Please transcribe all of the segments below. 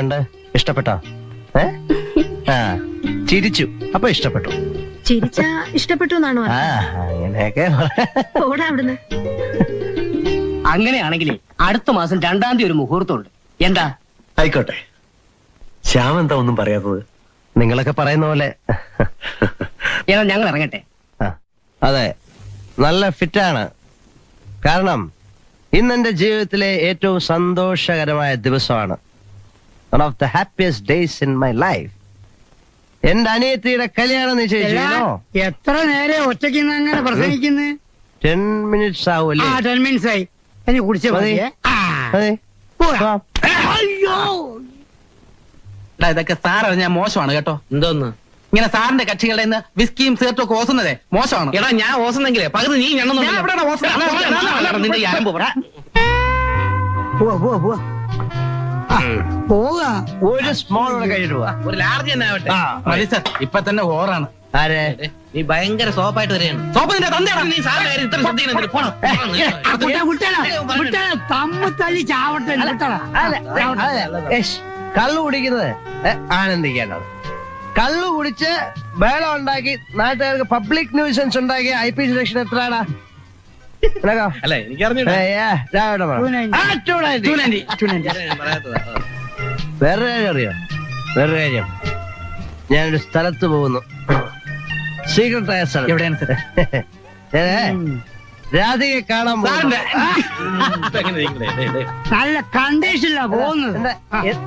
എങ്ങനെയുണ്ട്? ഇഷ്ടപ്പെട്ടോ? ആ ചിരിച്ചു, അപ്പൊ ഇഷ്ടപ്പെട്ടു. ചിരിച്ചാ ഇഷ്ടപ്പെട്ടു എന്നാണോ? ആ അങ്ങനെയൊക്കെ അവിടുന്ന്. അങ്ങനെയാണെങ്കിലേ അടുത്ത മാസം 2-ാം തീയതി ഒരു മുഹൂർത്തമുണ്ട്. എന്താ? ആയിക്കോട്ടെ. ശ്യാം എന്താ ഒന്നും പറയാത്തത്? നിങ്ങളൊക്കെ പറയുന്ന പോലെ ഏതാ ഞങ്ങൾ ഇറങ്ങട്ടെ? അതെ, നല്ല ഫിറ്റാണ്. കാരണം ഇന്നെന്റെ ജീവിതത്തിലെ ഏറ്റവും സന്തോഷകരമായ ദിവസമാണ്. One of the happiest days in my life. എന്റെ അനിയത്തിയുടെ കല്യാണം നിശ്ചയിച്ചിരുന്നു. എത്ര നേരെ ഒറ്റയ്ക്ക് അങ്ങനെ പ്രസംഗിക്കുന്നു? 10 minutes ആവൂല്ലേ? 10 minutes ആയി. എനിക്ക് കുടിച്ച മതി. അയ്യോ, ഇതൊക്കെ സാർ ഞാൻ മോശമാണ് കേട്ടോ. എന്തോന്ന്? ഇങ്ങനെ സാറിന്റെ കക്ഷികളുടെ നിന്ന് വിസ്കിയും സിഗരറ്റും ഒക്കെ ഓസുന്നതേ മോശമാണ്. എടാ ഞാൻ ഓസുന്നെങ്കിലേ പകുതി നീ ഞാൻ എവിടെയാണ് നിന്റെ ഈ അരമ്പ് പറ. പോവാ. ഒരു സ്മോൾ കഴിഞ്ഞിട്ട് പോവാ. ഒരു ലാർജ് തന്നെ ആവട്ടെ. മതി സാർ, ഇപ്പൊ തന്നെ ഓറാണ്. ആരെ? നീ ഭയങ്കര സോപ്പായിട്ട് വരെയാണ്. സോപ്പ് നിന്റെ തന്തയാണ്. നീ സാറിന്റെ കാര്യം ഇത്ര ശ്രദ്ധിക്കണം. തമ്മ തല്ലി ചാവട്ടെ. കള്ളു കുടിക്കുന്നത് ആനന്ദിക്കേണ്ടത്. കള്ളു കുടിച്ച് ബഹളം ഉണ്ടാക്കി നാട്ടുകാർക്ക് പബ്ലിക് ന്യൂസൻസ് ഉണ്ടാക്കിയ IP സെക്ഷൻ എത്രയാടാ? അല്ല എനിക്ക് വേറൊരു കാര്യം അറിയോ? വേറൊരു കാര്യം, ഞാനൊരു സ്ഥലത്ത് പോകുന്നു. സീക്രട്ട് ആയ സ്ഥലം. എവിടെയാണ് സാർ? രാധികയെ കാണാൻ പോകുന്നു. നല്ല കണ്ടീഷനിലാ പോകുന്നത്.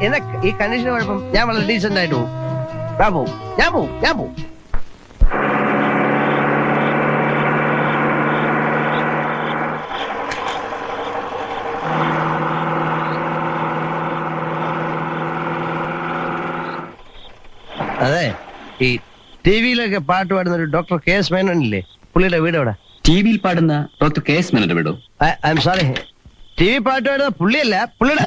എന്താ ഈ കണ്ടീഷൻ കുഴപ്പം? ഞാൻ വളരെ ഡീസന്റ് ആയിട്ട് പോകും. ഞാൻ പോവും. അതെ, ഈ ടിവിയിലൊക്കെ പാട്ട് പാടുന്ന ഒരു ഡോക്ടർ KS മേനോൻ ഇല്ലേ? പുള്ളിയുടെ വീട് എവിടെ? ടിവിയിൽ പാടുന്ന ഡോക്ടർ KS മേനോന്റെ വീടോ? ഐ എം സോറി, TV പാട്ട് പാടുന്ന പുള്ളിയല്ല, പുള്ളിയുടെ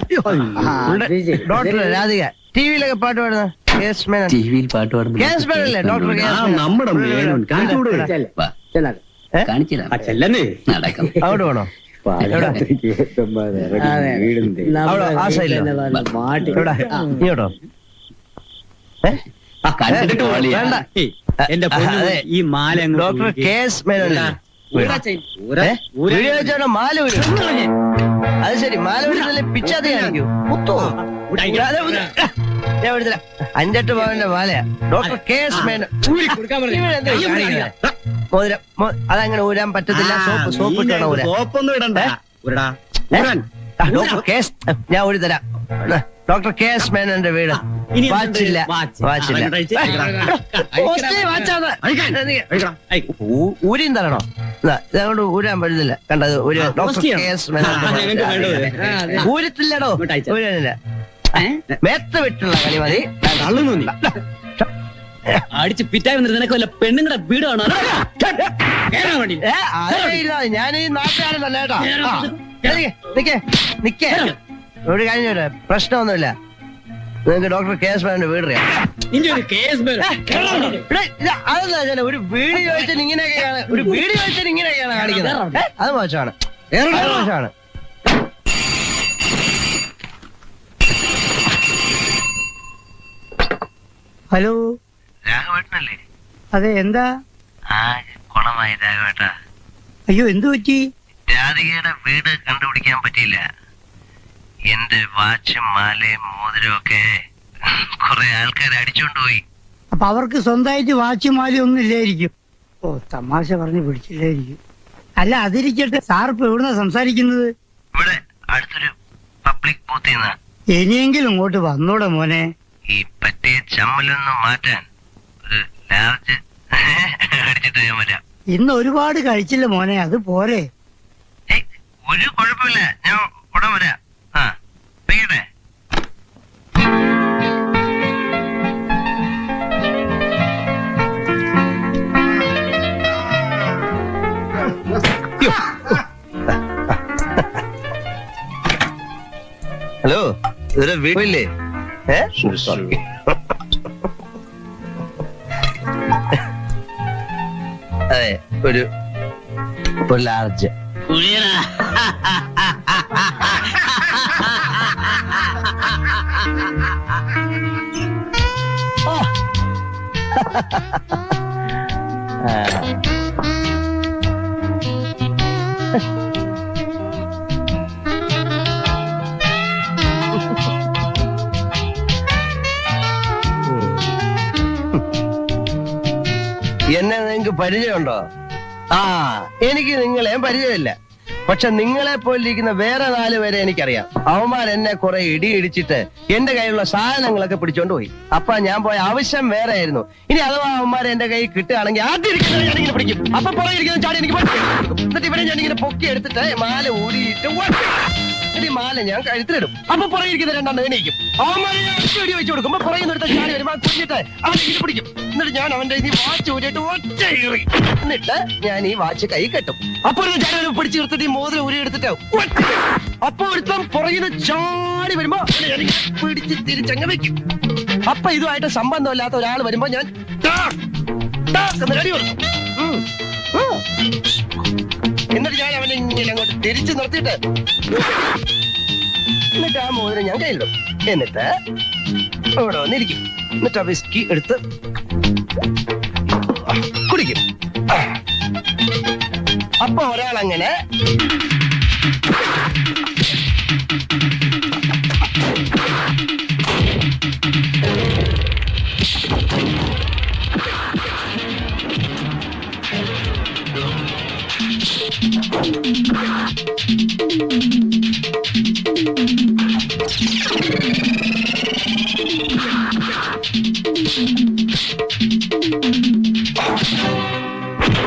ഡോക്ടർ രാധിക. ടിവിയിലൊക്കെ പാട്ട് പാടുന്ന KS മേനോൻ. ടിവിയിൽ പാട്ട് പാടുന്ന KS മേനോനല്ലേ? ഡോക്ടർ KS നമ്മുടെ മേനോൻ. കാണിച്ചില്ല നടക്കാം. അവിടെ വേണോ? ആ സൈഡിലോ? ഇങ്ങോട്ടോ? വേണ്ട. എന്റെ ഈ മാല ഡോക്ടർ KS മേനോൻ വീഡിയോ വെച്ചാൽ മാല വരും. അത് ശരി, മാല വരുന്നല്ലേ പിച്ചാതെ കാണിക്കൂ. ഞാൻ വിടുന്നില്ല. 5-8 പവന്റെ മാലയാ ഡോക്ടർ KS മേനോൻ. മോതിരം അതങ്ങനെ ഊരാൻ പറ്റത്തില്ല. സോപ്പ് ഇട്ടാണോ ഊരാൻ? സോപ്പൊന്നും ഇടണ്ട. ഡോക്ടർ KS ഞാൻ ഊരി തരാം. ഡോക്ടർ KS മേനോന്റെ വീട്. വാച്ചില്ല. ഊരിയും തരണോ? ഇതങ്ങോട്ട് ഊരാൻ പറ്റുന്നില്ല. കണ്ടത് ഒരു ഡോക്ടർ KS മേനോൻ ഊരത്തില്ലടോ. ഊരാനില്ല. മേത്ത് വിട്ടുള്ള കളി മതി. അടിച്ച് പിറ്റായി വന്നിട്ട് നിനക്ക് വല്ല പെണ്ണുങ്ങളുടെ വീട് കാണോ? ഞാൻ ഈ നാട്ടുകാരനല്ല കേട്ടോ. നിക്കേ ഒരു കഴിഞ്ഞ പ്രശ്നമൊന്നുമില്ല. നിങ്ങൾക്ക് ഡോക്ടർ KS മേനോന്റെ വീട് അറിയാം. അതെന്താ ഒരു വീട് ചോദിച്ചാൽ ഇങ്ങനെയൊക്കെയാണ് കാണിക്കുന്നത്. അത് മോശമാണ്. മോശമാണ്. ഹലോ, രാഘവേട്ടനല്ലേ? അതെ, എന്താ? കുളമായി രാഘവേട്ട. അയ്യോ, എന്തു പറ്റി? രാധികയുടെ വീട് കണ്ടുപിടിക്കാൻ പറ്റിയില്ല. എന്റെ വാച്ചും മാലയും മോതിരവും ഒക്കെ കുറെ ആൾക്കാർ അടിച്ചോണ്ട് പോയി. അപ്പൊ അവർക്ക് സ്വന്തമായിട്ട് വാച്ചുമാലി ഒന്നും ഇല്ലായിരിക്കും. ഓ, തമാശ പറഞ്ഞ് പിടിച്ചില്ലായിരിക്കും. അല്ല, അതിരിക്കട്ടെ, സാറിപ്പോ എവിടുന്നാ സംസാരിക്കുന്നത്? ഇവിടെ അടുത്തൊരു പബ്ലിക് ബൂത്തിൽ നിന്നാ. ഇനിയെങ്കിലും ഇങ്ങോട്ട് വന്നോടെ മോനെ. ഈ പറ്റിയ ചമ്മലൊന്നും മാറ്റാൻ ഒരു ലാർജ് അടിച്ചിട്ട് ഞാൻ വരാം. ഇന്ന് ഒരുപാട് കഴിച്ചില്ല മോനെ, അത് പോരെ. ഒരു കുഴപ്പമില്ല, ഞാൻ ഉടൻ വരാം. വെക്കട്ടെ. ഹലോ, ഇതൊരു വീടില്ലേ? അതെ, ഒരു ലാർജ്. എന്നെ നിങ്ങൾക്ക് പരിചയമുണ്ടോ? ആ, എനിക്ക് നിങ്ങളെയും പരിചയമില്ല. പക്ഷെ നിങ്ങളെ പോലിരിക്കുന്ന വേറെ 4 പേരെ എനിക്കറിയാം. അവന്മാർ എന്നെ കുറെ ഇടിയിടിച്ചിട്ട് എന്റെ കയ്യിലുള്ള സാധനങ്ങളൊക്കെ പിടിച്ചോണ്ട് പോയി. അപ്പൊ ഞാൻ പോയ ആവശ്യം വേറെ ആയിരുന്നു. ഇനി അഥവാ അവന്മാരെ എന്റെ കയ്യിൽ കിട്ടുകയാണെങ്കിൽ ആദ്യം ഇരിക്കുന്നത് ഞാനിങ്ങനെ പിടിക്കും. അപ്പൊ പുറകെ ഇരിക്കുന്ന ചാടി എനിക്ക് എന്നിട്ട് ഇവരെ ഞാനിങ്ങനെ പൊക്കി എടുത്തിട്ട് മാല ഊരിയിട്ട് ഈ മാല ഞാൻ കഴുത്തിലിടും. അപ്പൊ പുറകെ ഇരിക്കുന്ന 2 എണീക്കും. അവന്മാരെ വെടി വെച്ച് കൊടുക്കുമ്പോ പുറകെ നിർത്ത ചാടി വരുമ്പോ കുഞ്ഞിട്ട് അവനെ പിടിക്കും. എന്നിട്ട് ഞാൻ അവന്റെ ഈ വാച്ച് ഊരിയിട്ട് ഒറ്റ ഏറി. എന്നിട്ട് ഞാൻ ഈ വാച്ച് കൈ കെട്ടും. അപ്പൊ ചാടി പിടിച്ച് നിർത്തിട്ട് ഈ മോതിരം ഊരി എടുത്തിട്ട് അപ്പൊ ഒരുത്തം പുറകിന് ചാടി വരുമ്പോ പിടിച്ച് തിരിച്ചങ്ങ് വെക്കും. അപ്പൊ ഇതുമായിട്ട് സംബന്ധമില്ലാത്ത ഒരാൾ വരുമ്പോ ഞാൻ എന്നിട്ട് ഞാൻ അവനെ ഇങ്ങനെ അങ്ങോട്ട് തിരിച്ചു നിർത്തിയിട്ട് എന്നിട്ട് ആ മോതിരം ഞാൻ കയ്യിലിടും. എന്നിട്ട് ഇവിടെ വന്നിരിക്കും. എന്നിട്ട് ആ വിസ്കി എടുത്ത് കുടിക്കും. അപ്പൊ ഒരാളങ്ങനെ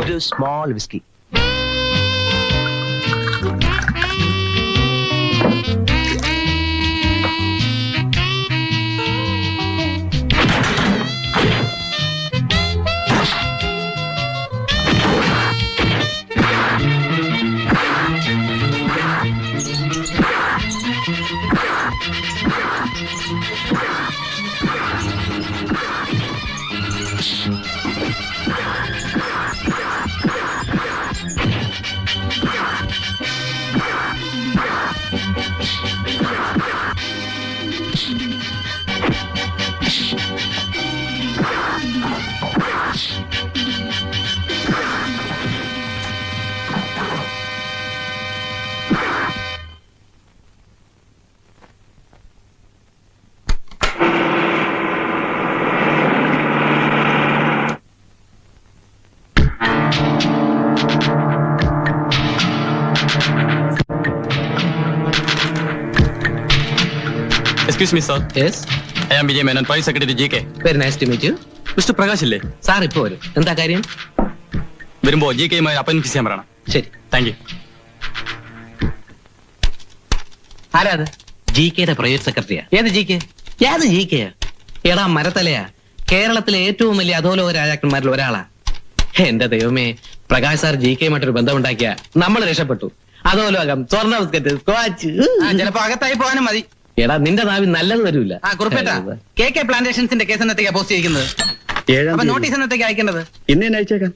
ഒരു small whisky. Excuse me, sir. Yes. I am Vijay Menon, Vice Secretary GK. Very nice to meet you. Mr. Prakash ഇല്ലേ? സാർ ഇപ്പൊ വരും. എന്താ കാര്യം? വരുമ്പോ GK-യുമായി അപ്പോയിന്റ് ഫിക്സ് ചെയ്യാൻ പറയണം. ശരി. Thank you. ആരാ അത്? GK-യുടെ പ്രൈവറ്റ് സെക്രട്ടറിയാ. ഏത് GK? ഏത് GK? എടാ മരത്തലയാ. കേരളത്തിലെ ഏറ്റവും വലിയ അധോലോക രാജാക്കന്മാരിൽ ഒരാളാ. എന്റെ ദൈവമേ, പ്രകാശ് സാർ GK-യുമായിട്ടൊരു ബന്ധമുണ്ടാക്കിയ നമ്മൾ രക്ഷപ്പെട്ടു. അധോലോകം, സ്വർണ്ണ ബിസ്ക്കറ്റ്, സ്ക്വാച്ച്. ചിലപ്പോ അകത്തായി പോകാനും മതി. എടാ നിന്റെ നാവിൽ നല്ലത് വരൂല. കുറിപ്പേട്ടാ, KK പ്ലാന്റേഷൻസിന്റെ കേസ് എന്നത്തേക്കാ പോസ്റ്റ് ചെയ്യിക്കുന്നത്? അപ്പൊ നോട്ടീസ് എന്നത്തേക്ക് അയക്കേണ്ടത്? ഇന്ന് തന്നെ അയച്ചേക്കാം.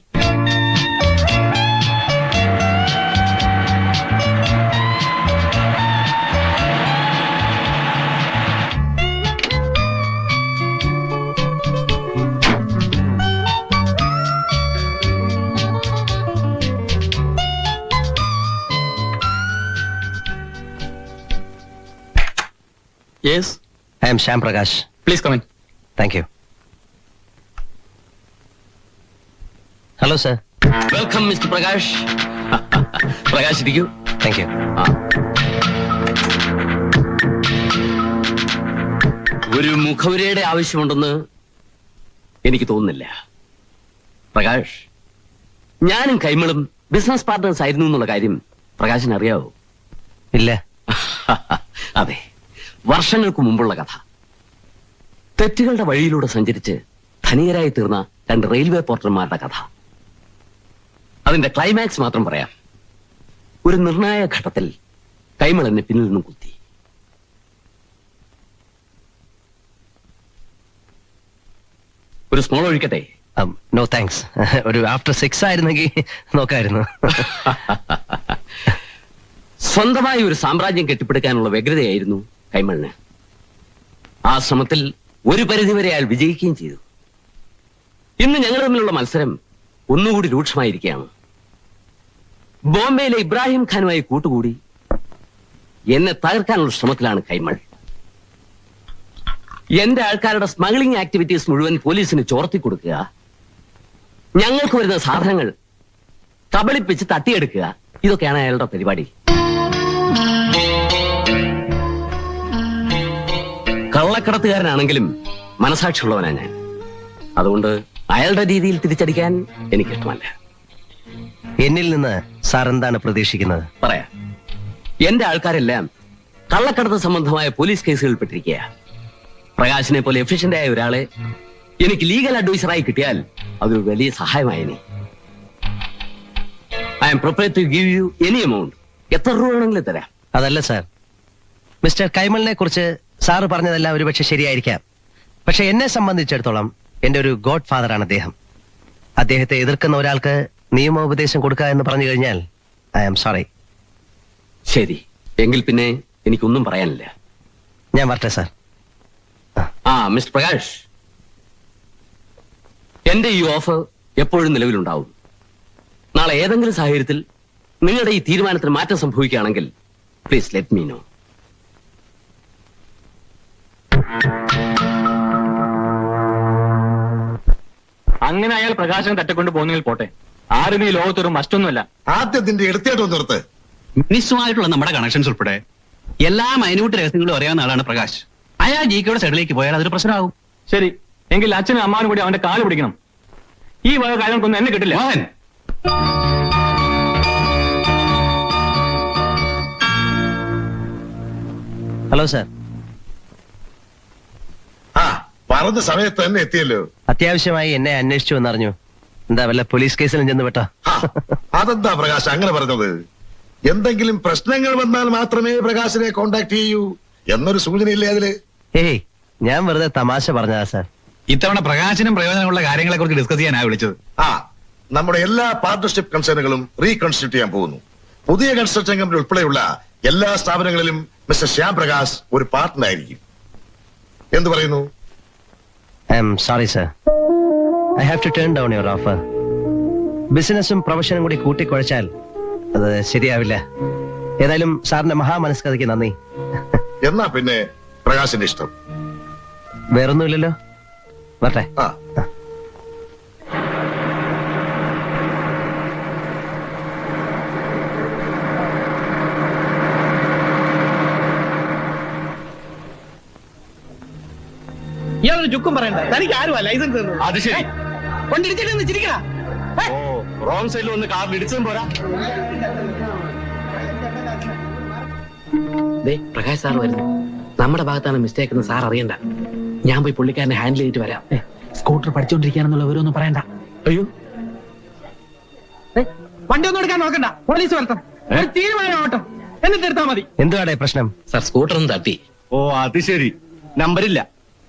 Yes. I am Shyam Prakash. Please come in. Thank you. Hello, sir. Welcome mister Prakash. Prakash ഇരിക്കൂ. Thank you. ഒരു മുഖവുരയുടെ ആവശ്യമുണ്ടെന്ന് എനിക്ക് തോന്നുന്നില്ല. പ്രകാശ്, ഞാനും കൈമളും ബിസിനസ് പാർട്ട്നേഴ്സ് ആയിരുന്നു എന്നുള്ള കാര്യം പ്രകാശിന് അറിയാവോ? ഇല്ല. അതെ, വർഷങ്ങൾക്ക് മുമ്പുള്ള കഥ. തെറ്റുകളുടെ വഴിയിലൂടെ സഞ്ചരിച്ച് ധനികരായി തീർന്ന 2 റെയിൽവേ പോർട്ടർമാരുടെ കഥ. അതിന്റെ ക്ലൈമാക്സ് മാത്രം പറയാം. ഒരു നിർണായക ഘട്ടത്തിൽ കൈമൾ എന്നെ പിന്നിൽ നിന്നും കുത്തി. ഒരു സ്മോൾ ഒഴിക്കട്ടെ? No thanks. ഒരു ആഫ്റ്റർ 6 ആയിരുന്നെങ്കിൽ നോക്കായിരുന്നു. സ്വന്തമായി ഒരു സാമ്രാജ്യം കെട്ടിപ്പടുക്കാനുള്ള വ്യഗ്രതയായിരുന്നു കൈമളിന്. ആ ശ്രമത്തിൽ ഒരു പരിധിവരെ അയാൾ വിജയിക്കുകയും ചെയ്തു. ഇന്ന് ഞങ്ങൾ തമ്മിലുള്ള മത്സരം ഒന്നുകൂടി രൂക്ഷമായിരിക്കുകയാണ്. ബോംബെയിലെ ഇബ്രാഹിം ഖാനുമായി കൂട്ടുകൂടി എന്നെ തകർക്കാനുള്ള ശ്രമത്തിലാണ് കൈമൾ. എന്റെ ആൾക്കാരുടെ സ്മഗ്ലിംഗ് ആക്ടിവിറ്റീസ് മുഴുവൻ പോലീസിന് ചോർത്തി കൊടുക്കുക, ഞങ്ങൾക്ക് വരുന്ന സാധനങ്ങൾ കബളിപ്പിച്ച് തട്ടിയെടുക്കുക, ഇതൊക്കെയാണ് അയാളുടെ പരിപാടി. കള്ളക്കടത്തുകാരനാണെങ്കിലും മനസാക്ഷിയുള്ളവനാണ് ഞാൻ. അതുകൊണ്ട് അയാളുടെ രീതിയിൽ തിരിച്ചടിക്കാൻ എനിക്കിഷ്ടമല്ല. എന്നിൽ നിന്ന് സാർ എന്താണ് പ്രതീക്ഷിക്കുന്നത്? പറയാം. എന്റെ ആൾക്കാരെല്ലാം കള്ളക്കടത്ത് സംബന്ധമായ പോലീസ് കേസുകളിൽ പെട്ടിരിക്കുക. പ്രകാശിനെ പോലെ എഫിഷ്യന്റ് ആയ ഒരാളെ എനിക്ക് ലീഗൽ അഡ്വൈസറായി കിട്ടിയാൽ അതൊരു വലിയ സഹായമായേനെ. I'm prepared to give you any amount. എത്ര രൂപ വേണമെങ്കിലും തരാം. അതല്ല സാർ, മിസ്റ്റർ കൈമളിനെ കുറിച്ച് സാറ് പറഞ്ഞതെല്ലാം ഒരുപക്ഷെ ശരിയായിരിക്കാം. പക്ഷെ എന്നെ സംബന്ധിച്ചിടത്തോളം എന്റെ ഒരു ഗോഡ് ഫാദറാണ് അദ്ദേഹം. അദ്ദേഹത്തെ എതിർക്കുന്ന ഒരാൾക്ക് നിയമോപദേശം കൊടുക്കുക എന്ന് പറഞ്ഞു കഴിഞ്ഞാൽ ഐ ആം സോറി. ശരി, എങ്കിൽ പിന്നെ എനിക്കൊന്നും പറയാനില്ല. ഞാൻ വരട്ടെ സാർ. മിസ്റ്റർ പ്രകാശ്, എന്റെ ഈ ഓഫർ എപ്പോഴും നിലവിലുണ്ടാവും. നാളെ ഏതെങ്കിലും സാഹചര്യത്തിൽ നിങ്ങളുടെ ഈ തീരുമാനത്തിന് മാറ്റം സംഭവിക്കുകയാണെങ്കിൽ പ്ലീസ് ലെറ്റ് മീ നോ. അങ്ങനെ അയാൾ പ്രകാശം തട്ടിക്കൊണ്ട് പോകുന്നെങ്കിൽ പോട്ടെ. ആരും ഈ ലോകത്തൊരു മസ്റ്റൊന്നുമല്ല. ആദ്യത്തിന്റെ എടുത്തേട്ടോ നിർത്ത്. മിനിസ്റ്റുമായിട്ടുള്ള നമ്മുടെ കണക്ഷൻസ് ഉൾപ്പെടെ എല്ലാ മൈന്യൂട്ട് രഹസ്യങ്ങളും അറിയാവുന്ന ആളാണ് പ്രകാശ്. അയാൾ ജിക്കയുടെ സൈഡിലേക്ക് പോയാൽ അതൊരു പ്രശ്നമാകും. ശരി, എങ്കിൽ അച്ഛനും അമ്മാനും കൂടി അവന്റെ കാല് പിടിക്കണം. ഈ വക കാര്യങ്ങൾക്കൊന്നും എന്നെ കിട്ടില്ല. Mohan, hello sir. ആ പറഞ്ഞ സമയത്ത് തന്നെ എത്തിയല്ലോ. അത്യാവശ്യമായി എന്നെ അന്വേഷിച്ചു എന്നറിഞ്ഞു. എന്താ വല്ല പോലീസ് കേസിലും ചെന്ന് പെട്ടോ? അതെന്താ പ്രകാശ് അങ്ങനെ പറഞ്ഞത്? എന്തെങ്കിലും പ്രശ്നങ്ങൾ വന്നാൽ മാത്രമേ പ്രകാശിനെ കോണ്ടാക്ട് ചെയ്യൂ എന്നൊരു സൂചനയില്ലേ അതില്? ഏയ്, ഞാൻ വെറുതെ തമാശ പറഞ്ഞതാ സാർ. ഇത്തവണ പ്രകാശിനും പ്രയോജനമുള്ള കാര്യങ്ങളെ കുറിച്ച് ഡിസ്കസ് ചെയ്യാനാ വിളിച്ചത്. ആ നമ്മുടെ എല്ലാ പാർട്ണർഷിപ്പ് കൺസേണുകളും റീകൺസ്റ്റിറ്റ്യൂട്ട് ചെയ്യാൻ പോകുന്നു. പുതിയ കൺസ്ട്രക്ഷൻ കമ്പനി ഉൾപ്പെടെയുള്ള എല്ലാ സ്ഥാപനങ്ങളിലും മിസ്റ്റർ ശ്യാം പ്രകാശ് ഒരു പാർട്ണർ ആയിരിക്കും. എന്ത് പറയുന്നു? I am sorry sir, I have to turn down your offer. ബിസിനസ്സും പ്രൊഫഷനും കൂടി കൂട്ടിക്കുഴച്ചാൽ അത് ശരിയാവില്ല. ഏതായാലും സാറിന്റെ മഹാമനസ്കതയ്ക്ക് നന്ദി. എന്നാ പിന്നെ പ്രകാശിന്റെ ഇഷ്ടം. വേറൊന്നുമില്ലല്ലോ, വരട്ടെ. ആ ഇയാളൊരു ചുക്കും പറയണ്ട. തനിക്ക് ആരുമാ ലൈസൻസ് തന്നത്? അത് ശരി. കൊണ്ടിരിച്ചിട്ട് ചിരിക്കണ. ഓ, റോങ് സൈഡിൽ വന്ന് കാറിൽ ഇടിച്ചതും പോരാ. പ്രകാശ് സാർ വരുന്നു. നമ്മുടെ ഭാഗത്താണ് മിസ്റ്റേക്ക് എന്ന് സാർ അറിയണ്ട. ഞാൻ പോയി പുള്ളിക്കാരനെ ഹാൻഡിൽ ചെയ്തിട്ട് വരാം. സ്കൂട്ടർ പഠിച്ചോണ്ടിരിക്കാനെന്നുള്ള വിവരമൊന്നും പറയണ്ട. അയ്യോ, വണ്ടി ഒന്നും എടുക്കാൻ നോക്കണ്ട. പോലീസ് വരത്തം. ഒരു തീരുമാനം ഓട്ടം എന്നിട്ട് എടുത്താൽ മതി. എന്തുവാടേ പ്രശ്നം? സാർ സ്കൂട്ടർ ഒന്ന് തട്ടി. ഓ അത് ശരി, നമ്പരില്ല.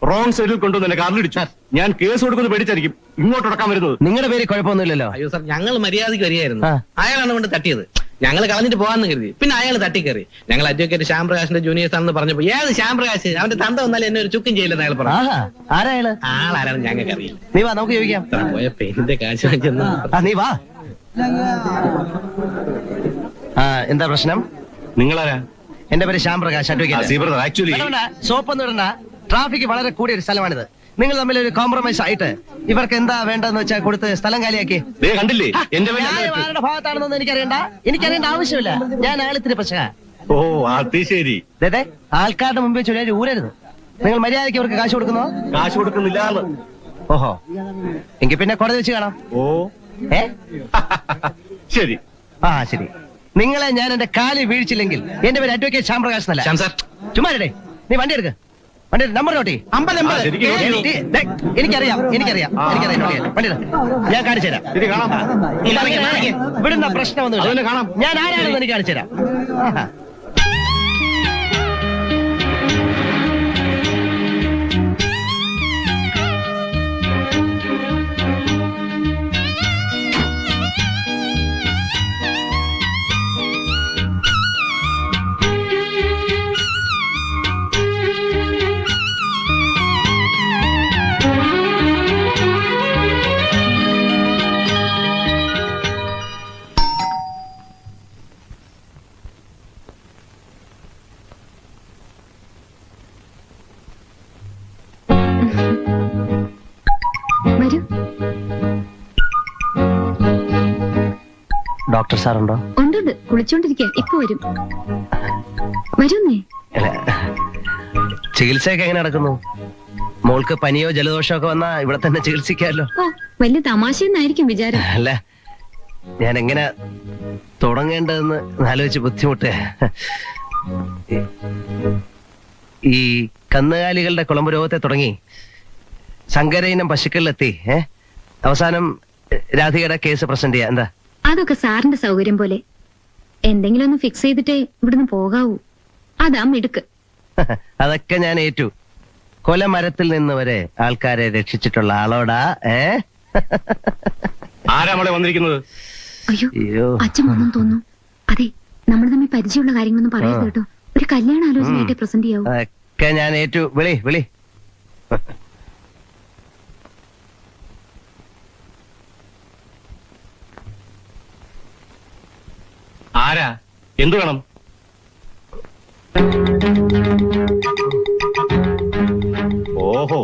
റോങ് സൈഡിൽ കൊണ്ടുവന്ന് എന്നെ കാറിൽ ഇടിച്ചു. ഞാൻ കേസ് കൊടുക്കുന്നത് പേടിച്ചായിരിക്കും ഇങ്ങോട്ട് ഉടക്കാൻ വരുന്നത്. നിങ്ങളുടെ പേര് കുഴപ്പമൊന്നുമില്ലല്ലോ. അയ്യോ സാർ, ഞങ്ങൾ മര്യാദയ്ക്ക് വരികയായിരുന്നു. ആ. അയാളാണ് കൊണ്ട് തട്ടിയത്. ഞങ്ങൾ കളഞ്ഞിട്ട് പോകാന്ന് കരുതി. പിന്നെ അയാൾ തട്ടിക്കയറി. ഞങ്ങൾ അഡ്വക്കേറ്റ് ശ്യാം പ്രകാശിന്റെ ജൂനിയേഴ്സ് ആണെന്ന് പറഞ്ഞപ്പോ ഏത് ശ്യാം പ്രകാശ്, അവന്റെ തന്ത വന്നാലും എന്നെ ഒരു ചുക്കും ചെയ്യില്ലെന്ന് അയാൾ പറഞ്ഞു. ആഹാ, ആരാ അയാള്? ആളാരാണ് ഞങ്ങൾക്ക് അറിയില്ല. നീ വാ, നമുക്ക് ചോദിക്കാം. പോയ പെയിന്റെ കാശ് വാങ്ങിച്ചെന്ന്. നീ വാ. എന്താ പ്രശ്നം? നിങ്ങളാരാ? എന്റെ പേര് ശ്യാം പ്രകാശ്, അഡ്വക്കേറ്റ്. ആക്ച്വലി സോപ്പൊന്നും ഇടണ്ട. ട്രാഫിക് വളരെ കൂടിയ ഒരു സ്ഥലമാണിത്. നിങ്ങൾ തമ്മിൽ ഒരു കോംപ്രമൈസ് ആയിട്ട് ഇവർക്ക് എന്താ വേണ്ടതെന്ന് വെച്ചാൽ കൊടുത്ത് സ്ഥലം കാലിയാക്കി. കണ്ടില്ലേ എന്റെ ഞാൻ ആരുടെ ഭാഗത്താണെന്നൊന്നും എനിക്കറിയേണ്ട ആവശ്യമില്ല. ഞാൻ ആളിത്തിരി പ്രശ്ന. ഓ അത് ശരി. അതെ, ആൾക്കാരുടെ മുമ്പിൽ ചൊല്ലി ഊരരുത്. നിങ്ങൾ മര്യാദയ്ക്ക് അവർക്ക് കാശ് കൊടുക്കുന്നോ? കാശ് കൊടുക്കുന്നില്ല. ഓഹോ, എങ്കിൽ പിന്നെ കോടതി വെച്ച് കാണാം. ഓ ശരി. ശരി. നിങ്ങളെ ഞാൻ എന്റെ കാലിൽ വീഴ്ചില്ലെങ്കിൽ എന്റെ പേര് അഡ്വക്കേറ്റ് ശ്യാം പ്രകാശ് എന്നല്ല. ശ്യാം സാർ, ചുമ്മാ നീ വണ്ടി എടുക്ക. വണ്ടി നമ്പർ നോട്ടി. എനിക്കറിയാം. വണ്ടി ഞാൻ കാണിച്ചു തരാം. ഇവിടുന്ന പ്രശ്നമൊന്നുമില്ല. ഞാൻ ആരാണെന്ന് എനിക്ക് കാണിച്ചു തരാം. ഡോക്ടർ സാറുണ്ടോ? ഉണ്ട് കുളിച്ചോണ്ടിരിക്കുക, ഇപ്പൊ വരും. വരുന്നേ. അല്ല, ചികിത്സയൊക്കെ എങ്ങനെ നടക്കുന്നു? മോൾക്ക് പനിയോ ജലദോഷമോ ഒക്കെ വന്നാ ഇവിടെ തന്നെ ചികിത്സിക്കാമല്ലോ. ഓ, വലിയ തമാശയെന്നായിരിക്കും വിചാരം. അല്ല, ഞാൻ എങ്ങനെ തുടങ്ങേണ്ടതെന്ന് ആലോചിച്ച് ബുദ്ധിമുട്ട്. ഈ കന്നുകാലികളുടെ കുളമ്പ് രോഗത്തെ തുടങ്ങി സങ്കര ഇനം പശുക്കളിലെത്തി അവസാനം രാധികയുടെ കേസ് പ്രസന്റ് ചെയ്യാം. എന്താ? അതൊക്കെ സാറിന്റെ സൗകര്യം പോലെ. എന്തെങ്കിലും ഒന്ന് ഫിക്സ് ചെയ്തിട്ടേ ഇവിടുന്ന് പോകാവൂ. അതാ മിടുക്ക്. അതൊക്കെ ഞാൻ ഏറ്റു. കൊലമരത്തിൽ നിന്ന് വരെ ആൾക്കാരെ രക്ഷിച്ചിട്ടുള്ള ആളോടാ. ആരാ നമ്മളെ വന്നിരിക്കുന്നത്? അയ്യോ, അച്ഛൻ വന്നു തോന്നുന്നു. അതെ, നമ്മൾ തമ്മിൽ പരിചയമുള്ള കാര്യങ്ങളൊന്നും പറയരുത് കേട്ടോ. ഒരു കല്യാണ ആലോചനയായിട്ട് പ്രസന്റ് ചെയ്യാവൂ. അതൊക്കെ ഞാൻ ഏറ്റു. വിളി. ആരാ? എന്തു വേണം? ഓഹോ,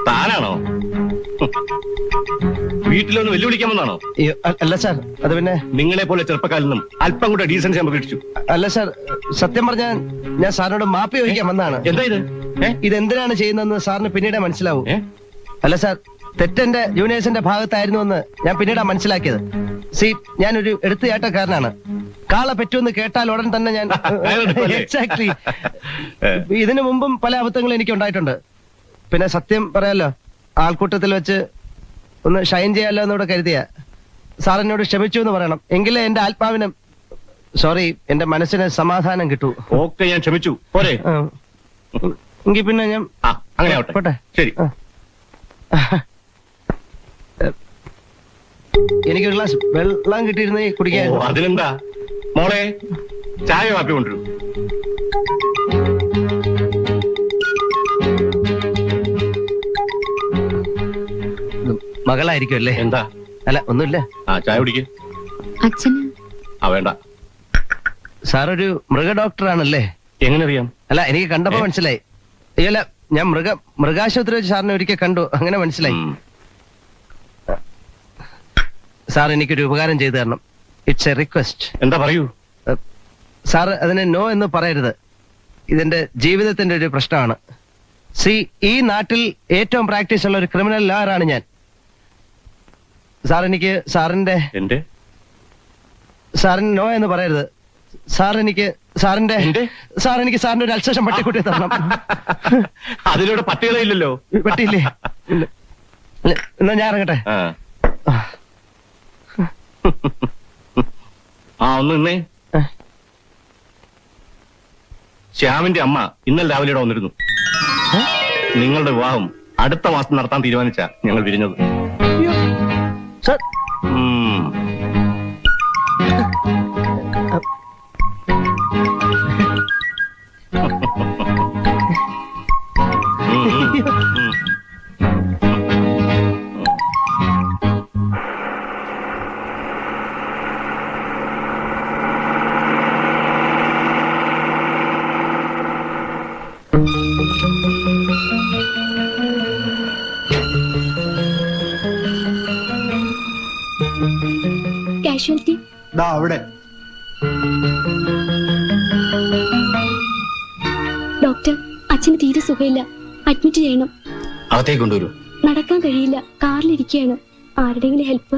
താനാണോ? വീട്ടിലൊന്ന് വെല്ലുവിളിക്കാമെന്നാണോ? അല്ല സാർ, അത് പിന്നെ നിങ്ങളെ പോലെ ചെറുപ്പക്കാരിൽ നിന്നും അല്പം കൂടെ ഡീസൻസി ഞാൻ പ്രതീക്ഷിച്ചു. അല്ല സാർ, സത്യം പറഞ്ഞാൽ ഞാൻ സാറിനോട് മാപ്പി ചോദിക്കാൻ വന്നതാണ്. എന്താ ഇത്? ഇതെന്തിനാണ് ചെയ്യുന്നതെന്ന് സാറിന് പിന്നീട് മനസ്സിലാവും. അല്ല സാർ, തെറ്റെന്റെ ജൂനിയേഴ്സിന്റെ ഭാഗത്തായിരുന്നു എന്ന് ഞാൻ പിന്നീടാ മനസ്സിലാക്കിയത്. ഞാനൊരു എടുത്തുചാട്ടക്കാരനാണ്. കാള പെറ്റുമെന്ന് കേട്ടാൽ ഉടൻ തന്നെ ഞാൻ എക്സാക്ട്ലി. ഇതിനു മുമ്പും പല അബദ്ധങ്ങളും എനിക്ക് ഉണ്ടായിട്ടുണ്ട്. പിന്നെ സത്യം പറയാലോ, ആൾക്കൂട്ടത്തിൽ വെച്ച് ഒന്ന് ഷൈൻ ചെയ്യാലോ എന്നൂടെ കരുതിയ സാർ എന്നോട് ക്ഷമിച്ചു എന്ന് പറയണം. എങ്കിലേ എന്റെ ആത്മാവിന്, സോറി, എന്റെ മനസ്സിന് സമാധാനം കിട്ടൂ. ഓക്കെ, ഞാൻ ക്ഷമിച്ചു. പോരെ? എങ്കിൽ പിന്നെ ഞാൻ അങ്ങനെ ആവട്ടെ. പോട്ടെ. ശരി. എനിക്കൊരു ഗ്ലാസ് വെള്ളം കിട്ടിയിരുന്നേ കുടിക്കാൻ. അതിനെന്താ മോളെ, ചായ കാപ്പി കൊണ്ടുവരൂ. മകളായിരിക്കും അല്ലേ? എന്താ? അല്ല, ഒന്നുമില്ല. ചായ കുടിക്ക്. അച്ഛന് വേണ്ട. സാറൊരു മൃഗ ഡോക്ടറാണല്ലേ? എങ്ങനെ അറിയാം? അല്ല, എനിക്ക് കണ്ടപ്പോ മനസ്സിലായി. അല്ല, ഞാൻ മൃഗാശുപത്രി വെച്ച് സാറിനെ ഒരിക്കൽ കണ്ടു, അങ്ങനെ മനസ്സിലായി. സാർ എനിക്കൊരു ഉപകാരം ചെയ്തു തരണം. It's A request. എന്താ പറയൂ. സാർ അതിനെ നോ എന്ന് പറയരുത്. ഇതെന്റെ ജീവിതത്തിന്റെ ഒരു പ്രശ്നമാണ്. ഈ നാട്ടിൽ ഏറ്റവും പ്രാക്ടീസ് ഉള്ള ഒരു ക്രിമിനൽ ലോയറാണ് ഞാൻ. സാർ എനിക്ക് സാറിന് നോ എന്ന് പറയരുത്. സാറിന്റെ ഒരു അൽസേഷൻ പട്ടിക്കുട്ടി തരണം. അതിലൂടെ പട്ടികളെ ഇല്ലല്ലോ. പട്ടിയില്ലേ? എന്നാ ഞാൻ ഇറങ്ങട്ടെ. ഒന്ന് നിന്നേ. ശ്യാമിന്റെ അമ്മ ഇന്നലെ രാവിലെ ഇവിടെ വന്നിരുന്നു. നിങ്ങളുടെ വിവാഹം അടുത്ത മാസം നടത്താൻ തീരുമാനിച്ച ഞങ്ങൾ പിരിഞ്ഞത്. സാർ, കാഷ്വാലിറ്റി അവിടെ ഡോക്ടർ, അച്ഛന് തീരെ സുഖമില്ല. അഡ്മിറ്റ് ചെയ്യണം. അകത്തേക്ക് കൊണ്ടുവരൂ. നടക്കാൻ കഴിയില്ല, കാറിലിരിക്കുകയാണ്. ആരുടെയെങ്കിലും ഹെൽപ്പ്.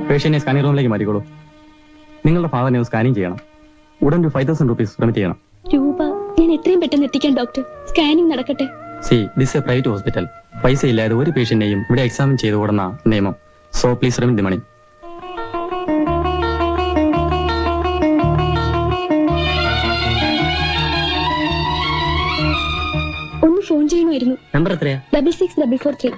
പേഷ്യന്റിനെ സ്കാനിംഗ് റൂമിലേക്ക് മാറ്റിക്കോളൂ. നിങ്ങളുടെ ഫാദറിനെ സ്കാനിങ് ചെയ്യണം. ഉടൻ ഒരു 5000 റുപ്പീസ് പെർമിറ്റ് ചെയ്യണം. രൂപ ഞാൻ എത്രയും പെട്ടെന്ന് എത്തിക്കാം ഡോക്ടർ. സ്കാനിംഗ് നടക്കട്ടെ. This a private hospital. പൈസ ഇല്ലാതെ ഒരു പേഷ്യന്റിനെയും ഇവിടെ എക്സാമിൻ ചെയ്തു കൊടുന്ന നിയമം. So please remain the money. ഒന്ന് ഫോൺ ചെയ്യണമായിരുന്നു. നമ്പർ എത്രയാ? 66443.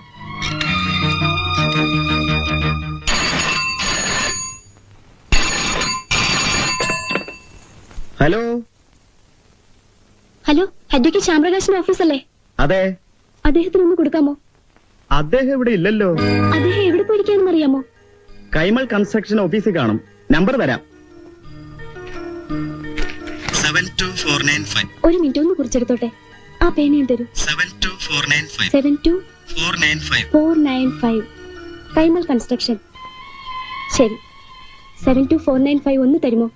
ഹലോ. ഹലോ, അഡ്വക്കേറ്റ് ശ്യാംപ്രകാശിന്റെ ഓഫീസല്ലേ? അതെ. അദ്ദേഹത്തിന് ഒന്ന് കൊടുക്കാമോ? അദ്ദേഹം ഇവിടെ ഇല്ലല്ലോ. അദ്ദേഹം എവിടെ പോയിരിക്കാണെന്ന് അറിയാമോ? കൈമൾ കൺസ്ട്രക്ഷൻ ഓഫീസിൽ കാണും. നമ്പർ തരാം. 72495. ഒരു മിനിറ്റ്, ഒന്ന് കുറിച്ചെടുത്തോട്ടെ. ആ പേനയും തരൂ. 72495. 72495. കൈമൾ കൺസ്ട്രക്ഷൻ. ശരി. 72495 ഒന്ന് തരുമോ?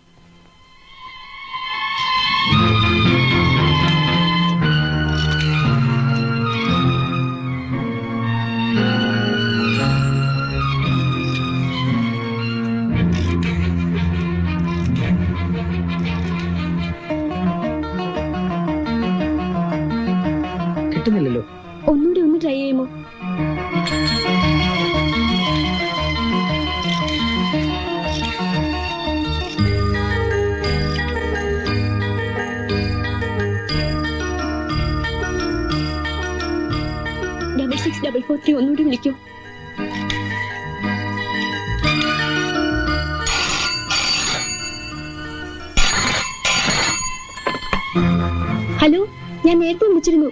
കിട്ടുന്നില്ലല്ലോ. ഒന്നുകൂടി ഒന്ന് ട്രൈ ചെയ്യുമോ? ഡബിൾ 644 ഒന്നുകൂടി വിളിക്കൂ. ഹലോ, ഞാൻ നേരത്തെ വിളിച്ചിരുന്നു.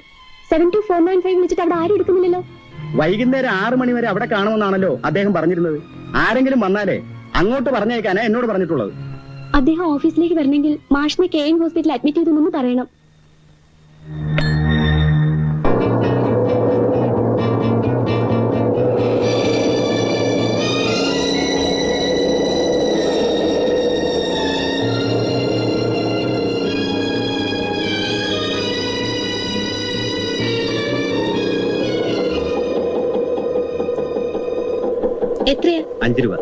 72495 വിളിച്ചിട്ട് അവിടെ ആരും എടുക്കുന്നില്ലല്ലോ. വൈകുന്നേരം 6 മണി വരെ അവിടെ കാണുമെന്നാണല്ലോ അദ്ദേഹം പറഞ്ഞിരുന്നത്. ആരെങ്കിലും വന്നാലേ അങ്ങോട്ട് പറഞ്ഞേക്കാനാ എന്നോട് പറഞ്ഞിട്ടുള്ളത്. അദ്ദേഹം ഓഫീസിലേക്ക് വരണമെങ്കിൽ മാഷിനെ KM ഹോസ്പിറ്റലിൽ അഡ്മിറ്റ് ചെയ്തെന്ന് പറയണം. എത്രയാ? 5 രൂപ.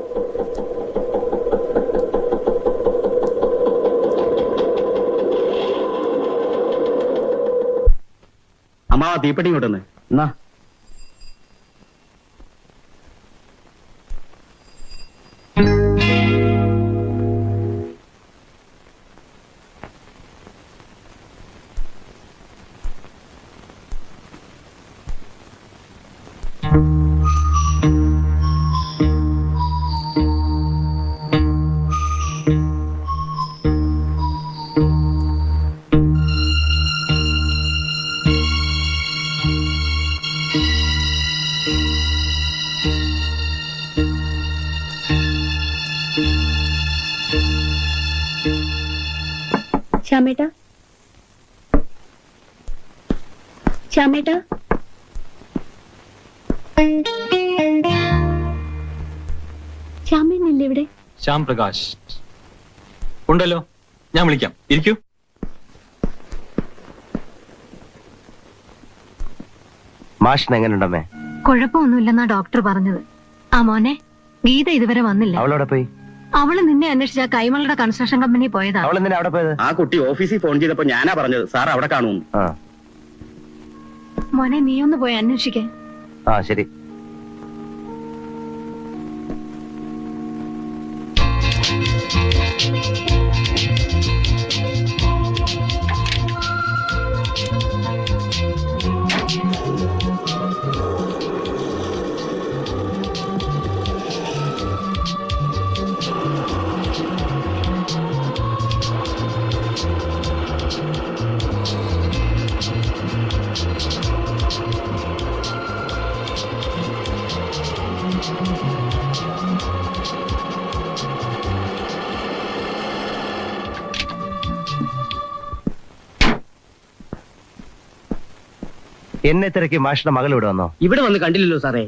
അമ്മാവ തീപ്പെട്ടി കൊണ്ടുവന്ന് എന്നാ. ശ്യാമേട്ടാ, ശ്യാമേട്ടാ, ശ്യാമേട്ടനില്ലേ ഇവിടെ? ശ്യാം പ്രകാശ് ഉണ്ടല്ലോ, ഞാൻ വിളിക്കാം. ഇരിക്കൂ. മാഷിന് എങ്ങനെയുണ്ടമ്മേ? കുഴപ്പമൊന്നുമില്ലെന്നാ ഡോക്ടർ പറഞ്ഞത്. ആ മോനെ, ഗീത ഇതുവരെ വന്നില്ല. അവളവിടെ പോയി? അവള് നിന്നെ അന്വേഷിച്ച കൈമളുടെ കൺസ്ട്രക്ഷൻ കമ്പനി പോയതാ. അവൾ എന്തിനാ അവിടെ പോയത്? ആ കുട്ടി ഓഫീസിൽ ഫോൺ ചെയ്തപ്പോ ഞാനാ പറഞ്ഞത് സാർ അവിടെ കാണുമെന്ന്. മോനെ, നീ ഒന്ന് പോയി അന്വേഷിക്കേ. ആ ശരി. എന്നെ തിരക്കി മാഷിന്റെ മകൾ ഇവിടെ വന്നോ? ഇവിടെ വന്ന് കണ്ടില്ലല്ലോ സാറേ.